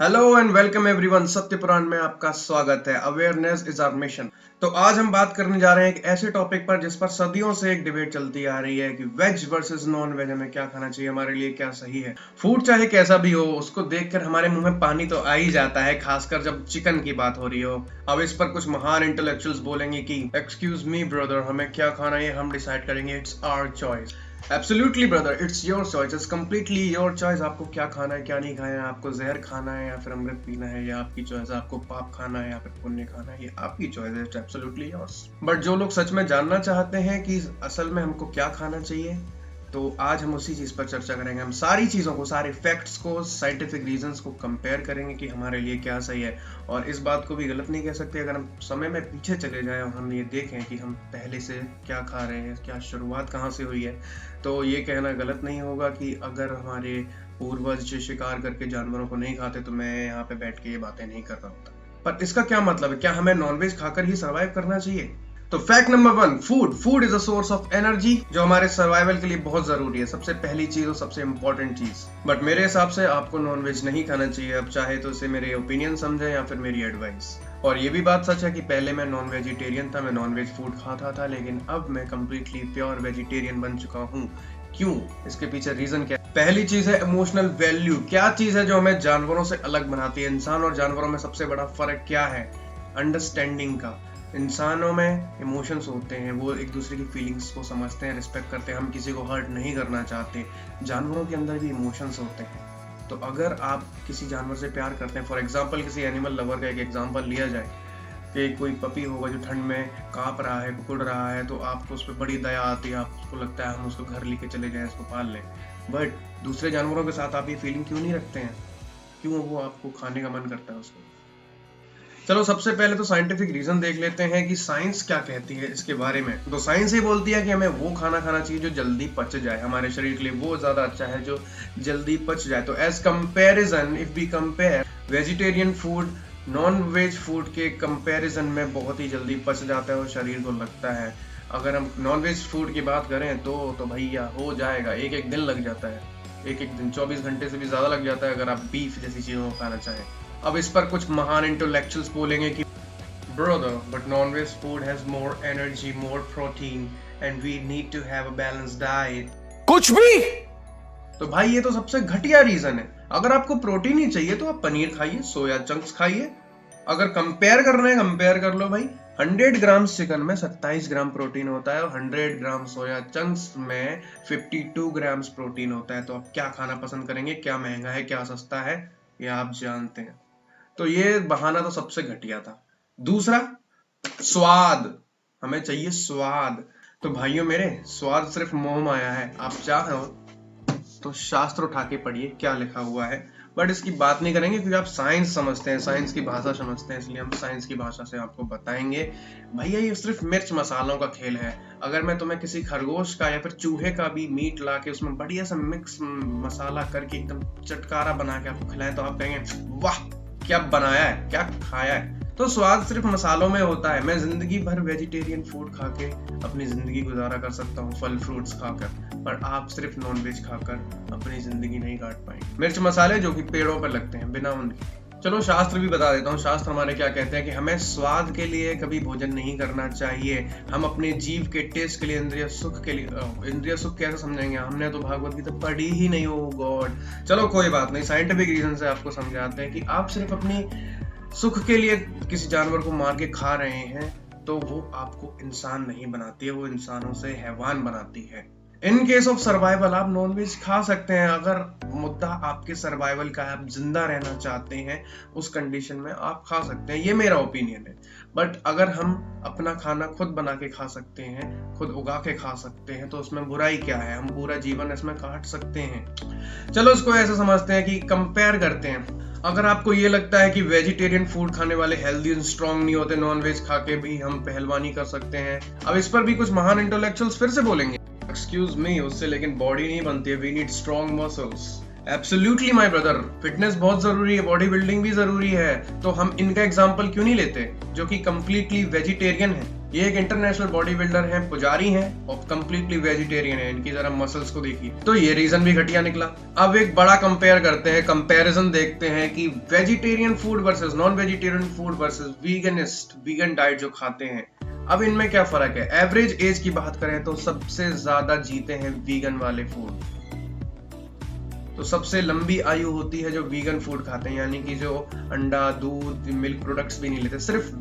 Hello and welcome everyone. सत्य पुराण में आपका स्वागत है। Awareness is our mission. तो आज हम बात करने जा रहे हैं एक ऐसे टॉपिक पर जिस पर सदियों से एक डिबेट चलती आ रही है कि वेज वर्सेस नॉन वेज, हमें क्या खाना चाहिए, हमारे लिए क्या सही है। फूड चाहे कैसा भी हो, उसको देखकर हमारे मुंह में पानी तो आ ही जाता है, खासकर जब चिकन की बात हो रही हो। अब इस पर कुछ महान इंटेलेक्चुअल्स बोलेंगे कि एक्सक्यूज मी ब्रदर, हमें क्या खाना है हम डिसाइड करेंगे, it's our choice. Absolutely brother, it's your choice, it's completely your choice. आपको क्या खाना है क्या नहीं खाना है, आपको जहर खाना है या फिर अमृत पीना है, या आपकी चॉइस है। आपको पाप खाना है या फिर पुण्य खाना है, ये आपकी चॉइस है। It's absolutely yours. बट जो लोग सच में जानना चाहते हैं कि असल में हमको क्या खाना चाहिए, तो आज हम उसी चीज पर चर्चा करेंगे। हम सारी चीजों को, सारे फैक्ट्स को, साइंटिफिक रीजंस को कंपेयर करेंगे कि हमारे लिए क्या सही है। और इस बात को भी गलत नहीं कह सकते अगर हम समय में पीछे चले जाएं और हम ये देखें कि हम पहले से क्या खा रहे हैं, क्या शुरुआत कहाँ से हुई है। तो ये कहना गलत नहीं होगा कि अगर हमारे पूर्वज शिकार करके जानवरों को नहीं खाते तो मैं यहाँ पे बैठ के ये बातें नहीं कर रहा होता। पर इसका क्या मतलब है? क्या हमें नॉनवेज खाकर ही सर्वाइव करना चाहिए? तो fact number 1, food is a source of energy जो हमारे सर्वाइवल के लिए बहुत जरूरी है। सबसे पहली चीज और सबसे इंपॉर्टेंट चीज। बट मेरे हिसाब से आपको नॉनवेज नहीं खाना चाहिए। अब चाहे तो इसे मेरे ओपिनियन समझे या फिर मेरी एडवाइस। और ये भी बात सच है कि पहले मैं नॉन वेजिटेरियन था, मैं नॉनवेज फूड खाता था, लेकिन अब मैं कंप्लीटली प्योर वेजिटेरियन बन चुका हूँ। क्यों? इसके पीछे रीजन क्या है? पहली चीज है इमोशनल वैल्यू। क्या चीज है जो हमें जानवरों से अलग बनाती है? इंसान और जानवरों में सबसे बड़ा फर्क क्या है? अंडरस्टैंडिंग का। इंसानों में इमोशंस होते हैं, वो एक दूसरे की फीलिंग्स को समझते हैं, रिस्पेक्ट करते हैं, हम किसी को हर्ट नहीं करना चाहते। जानवरों के अंदर भी इमोशंस होते हैं। तो अगर आप किसी जानवर से प्यार करते हैं, फॉर एग्जांपल किसी एनिमल लवर का एक एग्जांपल लिया जाए कि कोई पपी होगा जो ठंड में कांप रहा है, कुकुड़ रहा है, तो आपको उस पर बड़ी दया आती है, आपको लगता है हम उसको घर लेके चले जाएं, इसको पाल लें। बट दूसरे जानवरों के साथ आप ये फीलिंग क्यों नहीं रखते हैं? क्यों वो आपको खाने का मन करता है उसको? चलो सबसे पहले तो साइंटिफिक रीजन देख लेते हैं कि साइंस क्या कहती है इसके बारे में। तो साइंस ये बोलती है कि हमें वो खाना खाना चाहिए जो जल्दी पच जाए, हमारे शरीर के लिए वो ज्यादा अच्छा है जो जल्दी पच जाए। तो as comparison, if we compare vegetarian food non veg food के कंपैरिजन में बहुत ही जल्दी पच जाता है और शरीर को लगता है। अगर हम नॉन वेज फूड की बात करें तो भैया हो जाएगा, एक दिन लग जाता है, एक दिन 24 घंटे से भी ज्यादा लग जाता है अगर आप बीफ जैसी चीजों को खाना चाहें। अब इस पर कुछ महान इंटेलेक्चुअल्स बोलेंगे कि brother, but non veg food has more energy, more protein and we need to have a balanced diet. कुछ भी। तो भाई ये तो सबसे घटिया रीजन है। अगर आपको प्रोटीन ही चाहिए तो आप पनीर खाइए, सोया चंक्स खाइए। अगर कंपेयर कर रहे हैं, कंपेयर कर लो भाई। 100 ग्राम चिकन में 27 ग्राम प्रोटीन होता है और 100 ग्राम सोया चंक्स में 52 ग्राम प्रोटीन होता है। तो आप क्या खाना पसंद करेंगे? क्या महंगा है, क्या सस्ता है, ये आप जानते हैं। तो ये बहाना तो सबसे घटिया था। दूसरा, स्वाद। हमें चाहिए स्वाद। तो भाइयों मेरे, स्वाद सिर्फ मोह माया है। आप चाहो तो शास्त्र उठा के पढ़िए क्या लिखा हुआ है। बट इसकी बात नहीं करेंगे क्योंकि आप साइंस समझते हैं, साइंस की भाषा समझते हैं, इसलिए हम साइंस की भाषा से आपको बताएंगे। भैया ये सिर्फ मिर्च मसालों का खेल है। अगर मैं तुम्हें किसी खरगोश का या फिर चूहे का भी मीट ला के उसमें बढ़िया सा मिक्स मसाला करके एकदम चटकारा बना के आपको खिलाएं तो आप कहेंगे वाह क्या बनाया है, क्या खाया है। तो स्वाद सिर्फ मसालों में होता है। मैं जिंदगी भर वेजिटेरियन फूड खा के अपनी जिंदगी गुजारा कर सकता हूँ, फल फ्रूट्स खाकर, पर आप सिर्फ नॉनवेज खाकर अपनी जिंदगी नहीं काट पाएंगे। मिर्च मसाले जो कि पेड़ों पर लगते हैं बिना उनके। चलो शास्त्र भी बता देता हूँ। शास्त्र हमारे क्या कहते हैं कि हमें स्वाद के लिए कभी भोजन नहीं करना चाहिए। हम अपने जीव के टेस्ट के लिए, इंद्रिय सुख के लिए, इंद्रिय सुख कैसे समझेंगे? हमने तो भागवत गीता पढ़ी ही नहीं हो गॉड। चलो कोई बात नहीं, साइंटिफिक रीजन से आपको समझाते हैं कि आप सिर्फ अपनी सुख के लिए किसी जानवर को मार के खा रहे हैं तो वो आपको इंसान नहीं बनाती है, वो इंसानों से हैवान बनाती है। इन केस ऑफ सर्वाइवल आप नॉनवेज खा सकते हैं। अगर मुद्दा आपके सर्वाइवल का है, आप जिंदा रहना चाहते हैं, उस कंडीशन में आप खा सकते हैं। ये मेरा ओपिनियन है। बट अगर हम अपना खाना खुद बना के खा सकते हैं, खुद उगा के खा सकते हैं, तो उसमें बुराई क्या है? हम पूरा जीवन इसमें काट सकते हैं। चलो इसको ऐसे समझते हैं कि कंपेयर करते हैं। अगर आपको ये लगता है कि वेजिटेरियन फूड खाने वाले हेल्दी एंड स्ट्रॉन्ग नहीं होते, नॉनवेज खा के भी हम पहलवानी कर सकते हैं। अब इस पर भी कुछ महान इंटेलेक्चुअल्स फिर से बोलेंगे, एक्सक्यूज मी, उससे लेकिन बॉडी नहीं बनती है, we need strong muscles. Absolutely my brother, fitness बहुत जरूरी है, बॉडी बिल्डिंग भी जरूरी है। तो हम इनका एग्जांपल क्यों नहीं लेते जो कि कंप्लीटली वेजिटेरियन है? ये एक इंटरनेशनल बॉडी बिल्डर है, पुजारी हैं और कंप्लीटली वेजिटेरियन है। इनकी जरा मसल्स को देखिए, तो ये रीजन भी घटिया निकला। अब एक बड़ा कंपेयर करते हैं, कंपैरिजन देखते हैं कि vegetarian food versus non vegetarian food versus vegan diet जो खाते हैं, अब इनमें क्या फर्क है। एवरेज एज की बात करें तो सबसे ज्यादा जीते हैं वीगन वाले फूड। तो सबसे लंबी आयु होती है जो वीगन फूड खाते हैं, यानी कि जो अंडा, दूध, मिल्क प्रोडक्ट्स भी नहीं लेते, सिर्फ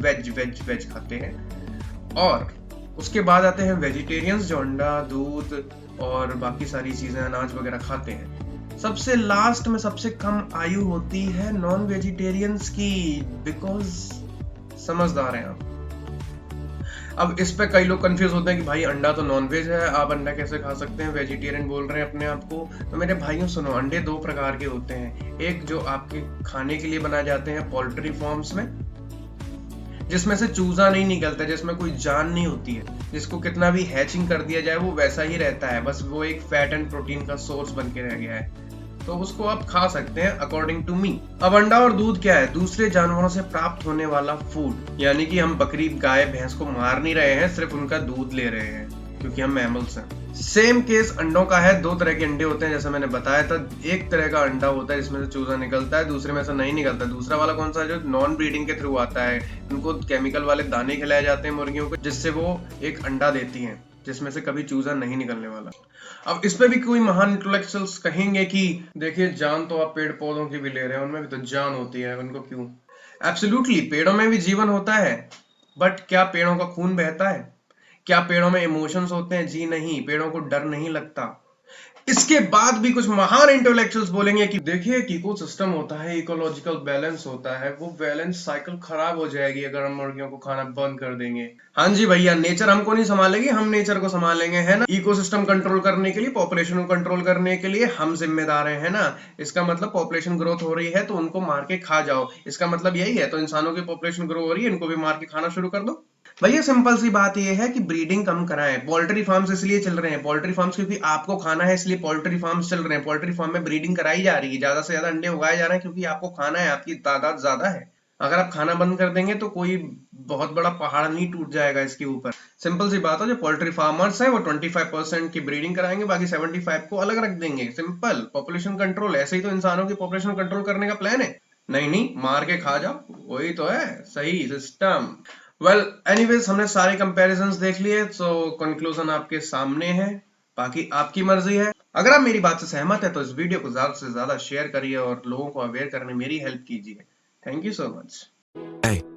वेज खाते हैं। और उसके बाद आते हैं वेजिटेरियंस जो अंडा, दूध और बाकी सारी चीजें, अनाज वगैरह खाते हैं। सबसे लास्ट में सबसे कम आयु होती है नॉन वेजिटेरियंस की, बिकॉज समझदार हैं आप। अब इस पे कई लोग कंफ्यूज होते हैं कि भाई अंडा तो नॉन वेज है, आप अंडा कैसे खा सकते हैं, वेजिटेरियन बोल रहे हैं अपने आप को। तो मेरे भाइयों सुनो, अंडे दो प्रकार के होते हैं। एक जो आपके खाने के लिए बनाए जाते हैं पोल्ट्री फॉर्म्स में, जिसमें से चूजा नहीं निकलता, जिसमें कोई जान नहीं होती है, जिसको कितना भी हैचिंग कर दिया जाए वो वैसा ही रहता है, बस वो एक फैट एंड प्रोटीन का सोर्स बन के रह गया है, तो उसको आप खा सकते हैं अकॉर्डिंग टू मी। अब अंडा और दूध क्या है, दूसरे जानवरों से प्राप्त होने वाला फूड, यानी कि हम बकरी, गाय, भैंस को मार नहीं रहे हैं, सिर्फ उनका दूध ले रहे हैं क्योंकि हम मैमल्स हैं। सेम केस अंडों का है। दो तरह के अंडे होते हैं, जैसे मैंने बताया था। एक तरह का अंडा होता है जिसमें से चूजा निकलता है, दूसरे में से नहीं निकलता। दूसरा वाला कौन सा, जो नॉन ब्रीडिंग के थ्रू आता है, उनको केमिकल वाले दाने खिलाए जाते हैं मुर्गियों को, जिससे वो एक अंडा देती हैं, जिसमें से कभी चूजा नहीं निकलने वाला। अब इस पे भी कोई महान इंटेलेक्चुअल्स कहेंगे कि देखिए जान तो आप पेड़ पौधों की भी ले रहे हैं, उनमें भी तो जान होती है, उनको क्यों। एब्सोल्युटली, पेड़ों में भी जीवन होता है, बट क्या पेड़ों का खून बहता है? क्या पेड़ों में इमोशंस होते हैं? जी नहीं। पेड़ों को डर नहीं लगता। इसके बाद भी कुछ महान इंटेलेक्चुअल्स बोलेंगे कि देखिए एक इकोसिस्टम होता है, इकोलॉजिकल बैलेंस होता है, वो बैलेंस साइकिल खराब हो जाएगी अगर हम मुर्गियों को खाना बंद कर देंगे। हाँ जी भैया, नेचर हमको नहीं संभालेगी, हम नेचर को संभालेंगे, है ना। इकोसिस्टम कंट्रोल करने के लिए, पॉपुलेशन को कंट्रोल करने के लिए हम जिम्मेदार हैं, है ना। इसका मतलब पॉपुलेशन ग्रोथ हो रही है तो उनको मार के खा जाओ, इसका मतलब यही है। तो इंसानों की पॉपुलेशन ग्रो हो रही है, इनको भी मार के खाना शुरू कर दो। भैया सिंपल सी बात यह है कि ब्रीडिंग कम कराएं। पोल्ट्री फार्म्स इसलिए चल रहे हैं, पोल्ट्री फार्म्स क्योंकि आपको खाना है, इसलिए पोल्ट्री फार्म्स चल रहे हैं। पोल्ट्री फार्म में ब्रीडिंग कराई जा रही है, ज्यादा से ज्यादा अंडे उगाए जा रहे हैं क्योंकि आपको खाना है, आपकी तादाद ज्यादा है। अगर आप खाना बंद कर देंगे तो कोई बहुत बड़ा पहाड़ नहीं टूट जाएगा इसके ऊपर। सिंपल सी बात है, जो पोल्ट्री फार्मर्स हैं वो 25% की ब्रीडिंग कराएंगे, बाकी 75 को अलग रख देंगे। Simple population control. ऐसे ही तो इंसानों की पॉपुलेशन कंट्रोल करने का प्लान है। नहीं, मार के खा जाओ, वही तो है सही सिस्टम। वेल एनीवेज, हमने सारे कंपैरिजंस देख लिए, तो कंक्लूजन आपके सामने है, बाकी आपकी मर्जी है। अगर आप मेरी बात से सहमत है तो इस वीडियो को ज्यादा से ज्यादा शेयर करिए और लोगों को अवेयर करने में मेरी हेल्प कीजिए। Thank you so much.